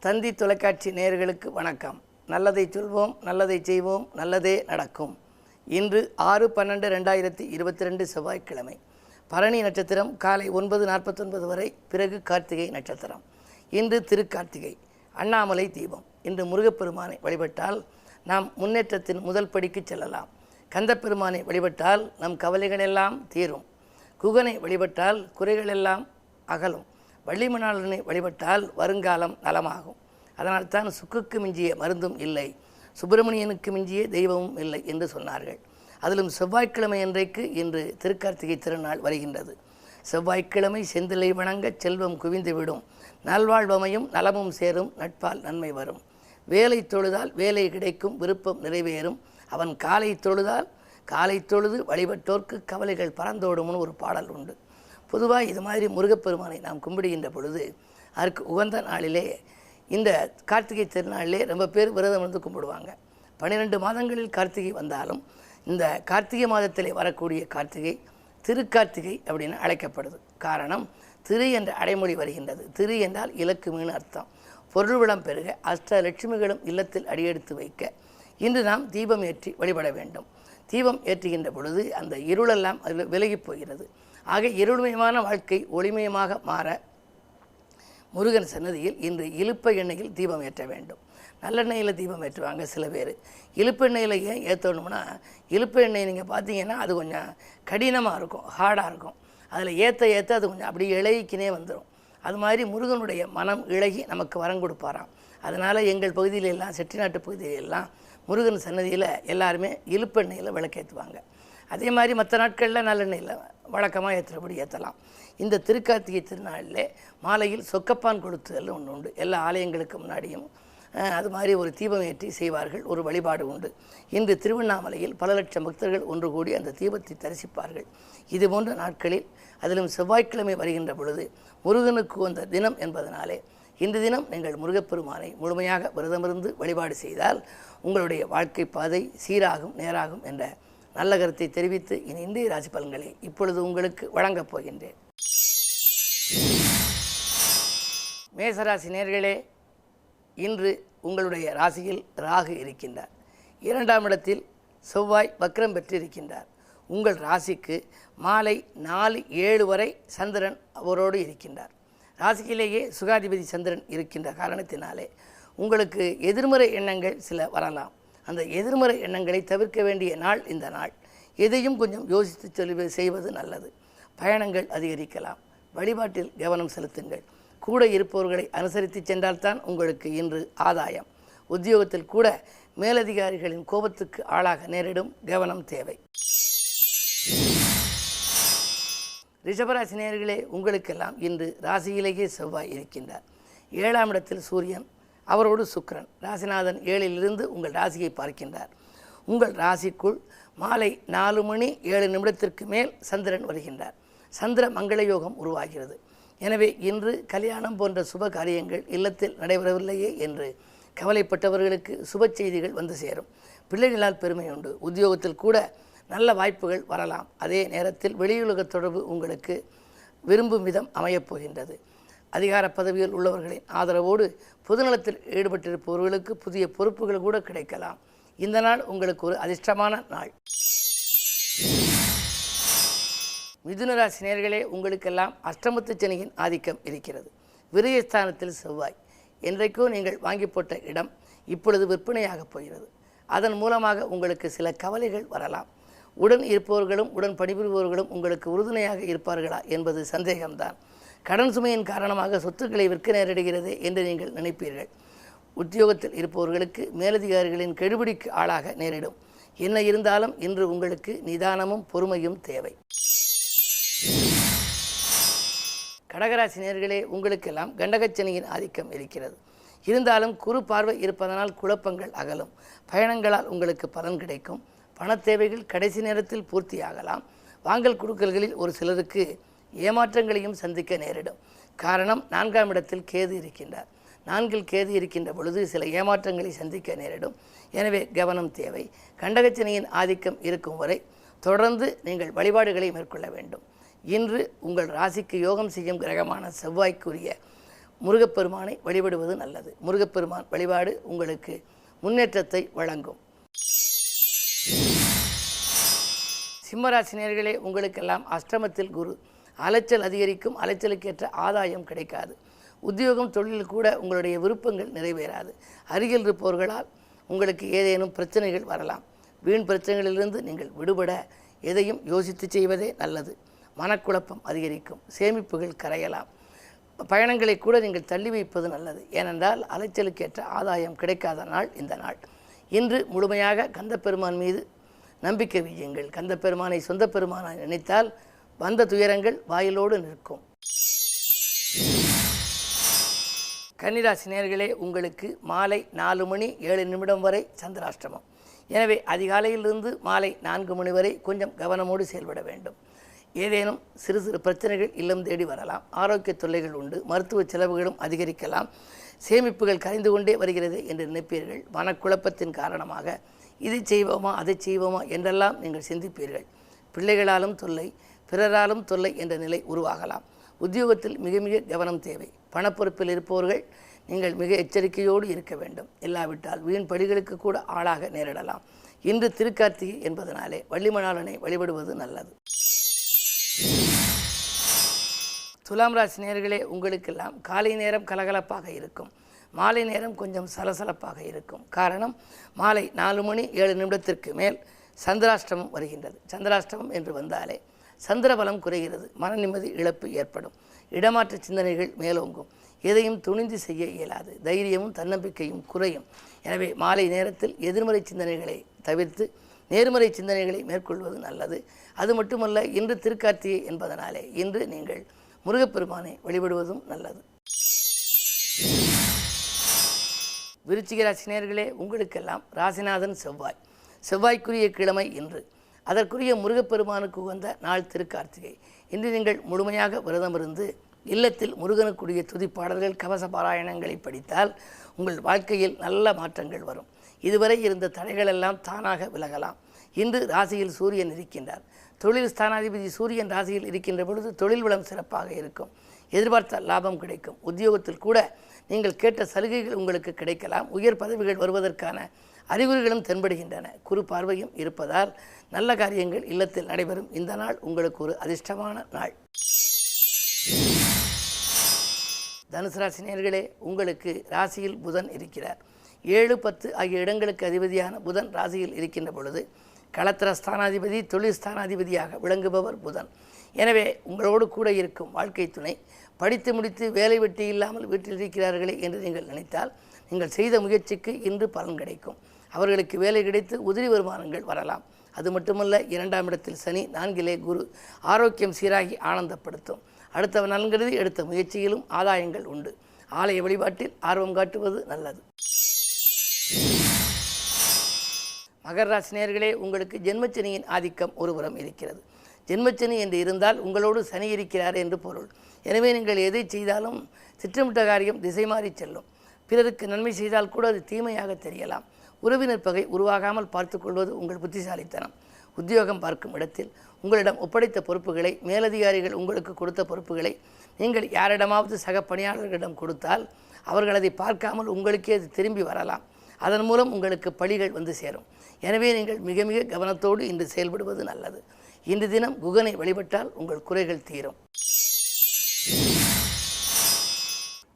தந்தி தொலைக்காட்சி நேயர்களுக்கு வணக்கம். நல்லதை சொல்வோம், நல்லதை செய்வோம், நல்லதே நடக்கும். இன்று 6/12/2022 செவ்வாய்க்கிழமை. பரணி நட்சத்திரம் காலை 9:49 வரை, பிறகு கார்த்திகை நட்சத்திரம். இன்று திருக்கார்த்திகை, அண்ணாமலை தீபம். இன்று முருகப்பெருமானை வழிபட்டால் நாம் முன்னேற்றத்தின் முதல் படிக்கு செல்லலாம். கந்தப்பெருமானை வழிபட்டால் நம் கவலைகளெல்லாம் தீரும். குகனை வழிபட்டால் குறைகளெல்லாம் அகலும். வள்ளிமணாளனை வழிபட்டால் வருங்காலம் நலமாகும். அதனால்தான் சுக்குக்கு மிஞ்சிய மருந்தும் இல்லை, சுப்பிரமணியனுக்கு மிஞ்சிய தெய்வமும் இல்லை என்று சொன்னார்கள். அதிலும் செவ்வாய்க்கிழமை அன்றைக்கு இன்று திருக்கார்த்திகை திருநாள் வருகின்றது. செவ்வாய்க்கிழமை செந்திலை வணங்க செல்வம் குவிந்துவிடும், நல்வாழ்வமையும் நலமும் சேரும், நட்பால் நன்மை வரும். வேலை தொழுதால் வேலை கிடைக்கும், விருப்பம் நிறைவேறும். அவன் காலை தொழுதால் காலை தொழுது வழிபட்டோர்க்கு கவலைகள் பறந்தோடும்னு ஒரு பாடல் உண்டு. பொதுவாக இது மாதிரி முருகப்பெருமானை நாம் கும்பிடுகின்ற பொழுது அதற்கு உகந்த நாளிலே, இந்த கார்த்திகை திருநாளிலே ரொம்ப பேர் விரதம் வந்து கும்பிடுவாங்க. 12 மாதங்களில் கார்த்திகை வந்தாலும் இந்த கார்த்திகை மாதத்திலே வரக்கூடிய கார்த்திகை திருக்கார்த்திகை அப்படின்னு அழைக்கப்படுது. காரணம், திரு என்ற அடைமொழி வருகின்றது. திரு என்றால் இலக்கு மீன் அர்த்தம். பொருள் வளம் பெருக, அஷ்டலட்சுமிகளும் இல்லத்தில் அடியெடுத்து வைக்க இன்று நாம் தீபம் ஏற்றி வழிபட வேண்டும். தீபம் ஏற்றுகின்ற பொழுது அந்த இருளெல்லாம் அதில் விலகி போகிறது. ஆக இருள்மயமான வாழ்க்கை ஒளிமயமாக மாற முருகன் சன்னதியில் இன்று இலுப்ப எண்ணெயில் தீபம் ஏற்ற வேண்டும். நல்லெண்ணெயில் தீபம் ஏற்றுவாங்க சில பேர். இலுப்பு எண்ணெயில் ஏன் ஏற்றணும்னா, இலுப்பு எண்ணெய் நீங்கள் பார்த்தீங்கன்னா அது கொஞ்சம் கடினமாக இருக்கும், ஹார்டாக இருக்கும். அதில் ஏற்ற அது கொஞ்சம் அப்படி இழகிக்கினே வந்துடும். அது மாதிரி முருகனுடைய மனம் இழகி நமக்கு வரம் கொடுப்பாராம். அதனால் எங்கள் பகுதியிலெல்லாம், செட்டிநாட்டு பகுதியிலெல்லாம் முருகன் சன்னதியில் எல்லாருமே இலுப்பெண்ணெயில் விளக்கேற்றுவாங்க. அதே மாதிரி மற்ற நாட்களில் நல்லெண்ணெயில் வழக்கமாக ஏற்றுறபடி ஏற்றலாம். இந்த திருக்கார்த்திகை திருநாளில் மாலையில் சொக்கப்பான் கொளுத்துதல் ஒன்று உண்டு. எல்லா ஆலயங்களுக்கு முன்னாடியும் அது மாதிரி ஒரு தீபம் ஏற்றி செய்வார்கள், ஒரு வழிபாடு உண்டு. இன்று திருவண்ணாமலையில் பல லட்சம் பக்தர்கள் ஒன்று கூடி அந்த தீபத்தை தரிசிப்பார்கள். இது போன்ற நாட்களில், அதிலும் செவ்வாய்க்கிழமை வருகின்ற பொழுது முருகனுக்கு வந்த தினம் என்பதனாலே இன்று தினம் நீங்கள் முருகப்பெருமானை முழுமையாக விரதமிருந்து வழிபாடு செய்தால் உங்களுடைய வாழ்க்கை பாதை சீராகும், நேராகும் என்ற நல்ல கருத்தை தெரிவித்து இன்றைய ராசி பலன்களை இப்பொழுது உங்களுக்கு வழங்கப் போகின்றேன். மேசராசி நேயர்களே, இன்று உங்களுடைய ராசியில் ராகு இருக்கின்றார். 2ஆம் இடத்தில் செவ்வாய் வக்ரம் பெற்றிருக்கின்றார். உங்கள் ராசிக்கு மாலை 4:07 வரை சந்திரன் அவரோடு இருக்கின்றார். ராசியிலேயே சுகாதிபதி சந்திரன் இருக்கின்ற காரணத்தினாலே உங்களுக்கு எதிர்மறை எண்ணங்கள் சில வரலாம். அந்த எதிர்மறை எண்ணங்களை தவிர்க்க வேண்டிய நாள் இந்த நாள். எதையும் கொஞ்சம் யோசித்து செய்வது நல்லது. பயணங்கள் அதிகரிக்கலாம். வழிபாட்டில் கவனம் செலுத்துங்கள். கூட இருப்பவர்களை அனுசரித்து சென்றால்தான் உங்களுக்கு இன்று ஆதாயம். உத்தியோகத்தில் கூட மேலதிகாரிகளின் கோபத்துக்கு ஆளாக நேரிடும், கவனம் தேவை. ரிஷபராசி நேயர்களே, உங்களுக்கெல்லாம் இன்று ராசியிலேயே செவ்வாய் இருக்கின்றார். 7ஆம் இடத்தில் சூரியன், அவரோடு சுக்கிரன், ராசிநாதன் 7லிருந்து உங்கள் ராசியை பார்க்கின்றார். உங்கள் ராசிக்குள் மாலை 4:07 மேல் சந்திரன் வருகின்றார். சந்திர மங்கள யோகம் உருவாகிறது. எனவே இன்று கல்யாணம் போன்ற சுப காரியங்கள் இல்லத்தில் நடைபெறவில்லையே என்று கவலைப்பட்டவர்களுக்கு சுப செய்திகள் வந்து சேரும். பிள்ளைகளால் பெருமை உண்டு. உத்தியோகத்தில் கூட நல்ல வாய்ப்புகள் வரலாம். அதே நேரத்தில் வெளியுலக தொடர்பு உங்களுக்கு விரும்பும் விதம் அமையப் போகின்றது. அதிகார பதவியில் உள்ளவர்களின் ஆதரவோடு பொதுநலத்தில் ஈடுபட்டிருப்பவர்களுக்கு புதிய பொறுப்புகள் கூட கிடைக்கலாம். இந்த நாள் உங்களுக்கு ஒரு அதிர்ஷ்டமான நாள். மிதுனராசி நேயர்களே, உங்களுக்கெல்லாம் அஷ்டமத்து சனியின் ஆதிக்கம் இருக்கிறது. விரயஸ்தானத்தில் செவ்வாய். என்றைக்கோ நீங்கள் வாங்கி போட்ட இடம் இப்பொழுது விற்பனையாகப் போகிறது. அதன் மூலமாக உங்களுக்கு சில கவலைகள் வரலாம். உடன் இருப்பவர்களும் உடன் பணிபுரிபவர்களும் உங்களுக்கு உறுதுணையாக இருப்பார்களா என்பது சந்தேகம்தான். கடன் சுமையின் காரணமாக சொத்துக்களை விற்க நேரிடுகிறது என்று நீங்கள் நினைப்பீர்கள். உத்தியோகத்தில் இருப்பவர்களுக்கு மேலதிகாரிகளின் கெடுபிடிக்கு ஆளாக நேரிடும். என்ன இருந்தாலும் இன்று உங்களுக்கு நிதானமும் பொறுமையும் தேவை. கடகராசி நேயர்களே, உங்களுக்கெல்லாம் கண்டகச்சனியின் ஆதிக்கம் இருக்கிறது. இருந்தாலும் குறு பார்வை இருப்பதனால் குழப்பங்கள் அகலும். பயணங்களால் உங்களுக்கு பலன் கிடைக்கும். பணத்தேவைகள் கடைசி நேரத்தில் பூர்த்தியாகலாம். வாங்கல் கொடுக்கல்களில் ஒரு சிலருக்கு ஏமாற்றங்களையும் சந்திக்க நேரிடும். காரணம், 4ஆம் இடத்தில் கேது இருக்கின்றார். 4இல் கேது இருக்கின்ற பொழுது சில ஏமாற்றங்களை சந்திக்க நேரிடும். எனவே கவனம் தேவை. கண்டகச்சனியின் ஆதிக்கம் இருக்கும் வரை தொடர்ந்து நீங்கள் வழிபாடுகளை மேற்கொள்ள வேண்டும். இன்று உங்கள் ராசிக்கு யோகம் செய்யும் கிரகமான செவ்வாய்க்குரிய முருகப்பெருமானை வழிபடுவது நல்லது. முருகப்பெருமான் வழிபாடு உங்களுக்கு முன்னேற்றத்தை வழங்கும். சிம்மராசினியர்களே, உங்களுக்கெல்லாம் அஷ்டமத்தில் குரு. அலைச்சல் அதிகரிக்கும். அலைச்சலுக்கேற்ற ஆதாயம் கிடைக்காது. உத்தியோகம் தொழில் கூட உங்களுடைய விருப்பங்கள் நிறைவேறாது. அருகில் இருப்பவர்களால் உங்களுக்கு ஏதேனும் பிரச்சனைகள் வரலாம். வீண் பிரச்சனைகளிலிருந்து நீங்கள் விடுபட எதையும் யோசித்து செய்வதே நல்லது. மனக்குழப்பம் அதிகரிக்கும். சேமிப்புகள் கரையலாம். பயணங்களை கூட நீங்கள் தள்ளி வைப்பது நல்லது. ஏனென்றால் அலைச்சலுக்கேற்ற ஆதாயம் கிடைக்காத நாள் இந்த நாள். இன்று முழுமையாக கந்தப்பெருமான் மீது நம்பிக்கை வையுங்கள். கந்தப்பெருமானை சொந்த பெருமானாய் நினைத்தால் வந்த துயரங்கள் வாயிலோடு நிற்கும். கன்னிராசி நேயர்களே, உங்களுக்கு மாலை 4 மணி 7 நிமிடம் வரை சந்திராஷ்டமம். எனவே அதிகாலையிலிருந்து மாலை 4 மணி வரை கொஞ்சம் கவனமோடு செயல்பட வேண்டும். ஏதேனும் சிறு சிறு பிரச்சனைகள் இல்லம் தேடி வரலாம். ஆரோக்கிய தொல்லைகள் உண்டு. மருத்துவ செலவுகளும் அதிகரிக்கலாம். சேமிப்புகள் கரைந்து கொண்டே வருகிறது என்று நினைப்பீர்கள். மனக்குழப்பத்தின் காரணமாக இதை செய்வோமா அதை செய்வோமா என்றெல்லாம் நீங்கள் சிந்திப்பீர்கள். பிள்ளைகளாலும் தொல்லை, பிறராலும் தொல்லை என்ற நிலை உருவாகலாம். உத்தியோகத்தில் மிக மிக கவனம் தேவை. பணப்பொறுப்பில் இருப்பவர்கள் நீங்கள் மிக எச்சரிக்கையோடு இருக்க வேண்டும். இல்லாவிட்டால் வீண் பழிகளுக்கு கூட ஆளாக நேரிடலாம். இன்று திருக்கார்த்திகை என்பதனாலே வள்ளிமணாளனை வழிபடுவது நல்லது. துலாம் ராசி நேயர்களே, உங்களுக்கெல்லாம் காலை நேரம் கலகலப்பாக இருக்கும். மாலை நேரம் கொஞ்சம் சலசலப்பாக இருக்கும். காரணம், மாலை 4 மணி 7 நிமிடத்திற்கு மேல் சந்திராஷ்டமம் வருகின்றது. சந்திராஷ்டமம் என்று வந்தாலே சந்திரபலம் குறைகிறது. மன நிம்மதி இழப்பு ஏற்படும். இடமாற்ற சிந்தனைகள் மேலோங்கும். எதையும் துணிந்து செய்ய இயலாது. தைரியமும் தன்னம்பிக்கையும் குறையும். எனவே மாலை நேரத்தில் எதிர்மறை சிந்தனைகளை தவிர்த்து நேர்மறை சிந்தனைகளை மேற்கொள்வது நல்லது. அது மட்டுமல்ல, இன்று திருக்கார்த்திகை என்பதனாலே இன்று நீங்கள் முருகப்பெருமானை வழிபடுவதும் நல்லது. விருச்சிக ராசி நேயர்களே, உங்களுக்கெல்லாம் ராசிநாதன் செவ்வாய். செவ்வாய்க்குரிய கிழமை இன்று. அதற்குரிய முருகப்பெருமானுக்கு உகந்த நாள் திருக்கார்த்திகை. இன்று நீங்கள் முழுமையாக விரதம் இருந்து இல்லத்தில் முருகனுக்குரிய துதிப்பாடல்கள் கவச பாராயணங்களை படித்தால் உங்கள் வாழ்க்கையில் நல்ல மாற்றங்கள் வரும். இதுவரை இருந்த தடைகளெல்லாம் தானாக விலகலாம். இன்று ராசியில் சூரியன் இருக்கின்றார். தொழில் ஸ்தானாதிபதி சூரியன் ராசியில் இருக்கின்ற பொழுது தொழில் வளம் சிறப்பாக இருக்கும். எதிர்பார்த்த லாபம் கிடைக்கும். உத்தியோகத்தில் கூட நீங்கள் கேட்ட சலுகைகள் உங்களுக்கு கிடைக்கலாம். உயர் பதவிகள் வருவதற்கான அறிகுறிகளும் தென்படுகின்றன. குறு பார்வையும் இருப்பதால் நல்ல காரியங்கள் இல்லத்தில் நடைபெறும். இந்த நாள் உங்களுக்கு ஒரு அதிர்ஷ்டமான நாள். தனுசு ராசி நேயர்களே, உங்களுக்கு ராசியில் புதன் இருக்கிறார். 7, 10 ஆகிய இடங்களுக்கு அதிபதியான புதன் ராசியில் இருக்கின்ற பொழுது களத்திர ஸ்தானாதிபதி தொழில் ஸ்தானாதிபதியாக விளங்குபவர் புதன். எனவே உங்களோடு கூட இருக்கும் வாழ்க்கை துணை படித்து முடித்து வேலை வெட்டி இல்லாமல் வீட்டில் இருக்கிறார்களே என்று நீங்கள் நினைத்தால் நீங்கள் செய்த முயற்சிக்கு இன்று பலன் கிடைக்கும். அவர்களுக்கு வேலை கிடைத்து உதிரி வருமானங்கள் வரலாம். அது மட்டுமல்ல, 2ஆம் இடத்தில் சனி, 4லே குரு. ஆரோக்கியம் சீராகி ஆனந்தப்படுத்தும். அடுத்தவன் நலன்கருதி எடுத்த முயற்சியிலும் ஆதாயங்கள் உண்டு. ஆலய வழிபாட்டில் ஆர்வம் காட்டுவது நல்லது. மகர ராசி நேயர்களே, உங்களுக்கு ஜென்மச்சனியின் ஆதிக்கம் ஒருபுறம் இருக்கிறது. ஜென்மச்சனி என்று இருந்தால் உங்களோடு சனி இருக்கிறார் என்று பொருள். எனவே நீங்கள் எதை செய்தாலும் திட்டமிட்ட காரியம் திசை மாறி செல்லும். பிறருக்கு நன்மை செய்தால் கூட அது தீமையாக தெரியலாம். உறவினர் பகை உருவாகாமல் பார்த்து கொள்வது உங்கள் புத்திசாலித்தனம். உத்தியோகம் பார்க்கும் இடத்தில் உங்களிடம் ஒப்படைத்த பொறுப்புகளை, மேலதிகாரிகள் உங்களுக்கு கொடுத்த பொறுப்புகளை நீங்கள் யாரிடமாவது சக பணியாளர்களிடம் கொடுத்தால் அவர்கள் அதை பார்க்காமல் உங்களுக்கே அது திரும்பி வரலாம். அதன் மூலம் உங்களுக்கு பழிகள் வந்து சேரும். எனவே நீங்கள் மிக மிக கவனத்தோடு இன்று செயல்படுவது நல்லது. இன்று தினம் குகனை வழிபட்டால் உங்கள் குறைகள் தீரும்.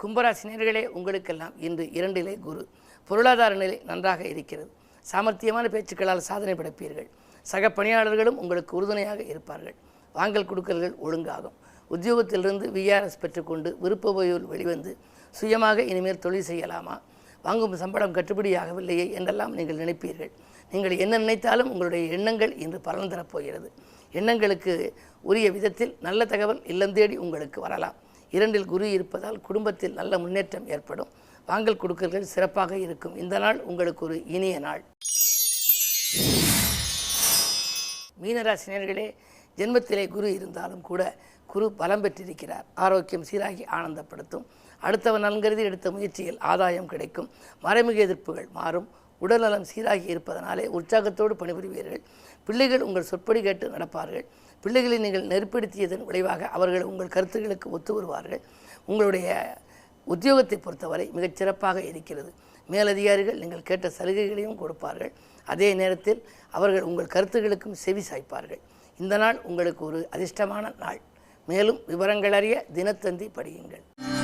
கும்பராசி நேயர்களே, உங்களுக்கெல்லாம் இன்று 2லே குரு. பொருளாதார நிலை நன்றாக இருக்கிறது. சாமர்த்தியமான பேச்சுக்களால் சாதனை படைப்பீர்கள். சக பணியாளர்களும் உங்களுக்கு உறுதுணையாக இருப்பார்கள். வாங்கல் கொடுக்கல்கள் ஒழுங்காகும். உத்தியோகத்திலிருந்து விஆர்எஸ் பெற்றுக்கொண்டு விருப்ப ஓய்வில் வெளிவந்து சுயமாக இனிமேல் தொழில் செய்யலாமா, வாங்கும் சம்பளம் கட்டுப்படியாகவில்லையே என்றெல்லாம் நீங்கள் நினைப்பீர்கள். நீங்கள் என்ன நினைத்தாலும் உங்களுடைய எண்ணங்கள் இன்று பலன் தரப்போகிறது. எண்ணங்களுக்கு உரிய விதத்தில் நல்ல தகவல் இல்லம் தேடி உங்களுக்கு வரலாம். 2ல் குரு இருப்பதால் குடும்பத்தில் நல்ல முன்னேற்றம் ஏற்படும். வாங்கல் கொடுக்கல்கள் சிறப்பாக இருக்கும். இந்த நாள் உங்களுக்கு ஒரு இனிய நாள். மீனராசி நேயர்களே, ஜென்மத்திலே குரு இருந்தாலும் கூட குரு பலம் பெற்றிருக்கிறார். ஆரோக்கியம் சீராகி ஆனந்தப்படுத்தும். அடுத்தவன் நலன்கருதி எடுத்த முயற்சியில் ஆதாயம் கிடைக்கும். மறைமுக எதிர்ப்புகள் மாறும். உடல்நலம் சீராகி இருப்பதனாலே உற்சாகத்தோடு பணிபுரிவீர்கள். பிள்ளைகள் உங்கள் சொற்படி கேட்டு நடப்பார்கள். பிள்ளைகளை நீங்கள் நெருப்படுத்தியதன் விளைவாக அவர்கள் உங்கள் கருத்துக்களுக்கு ஒத்து வருவார்கள். உங்களுடைய உத்தியோகத்தை பொறுத்தவரை மிகச் சிறப்பாக இருக்கிறது. மேலதிகாரிகள் நீங்கள் கேட்ட சலுகைகளையும் கொடுப்பார்கள். அதே நேரத்தில் அவர்கள் உங்கள் கருத்துக்களுக்கும் செவி சாய்ப்பார்கள். இந்த நாள் உங்களுக்கு ஒரு அதிர்ஷ்டமான நாள். மேலும் விவரங்கள் அறிய தினத்தந்தி படியுங்கள்.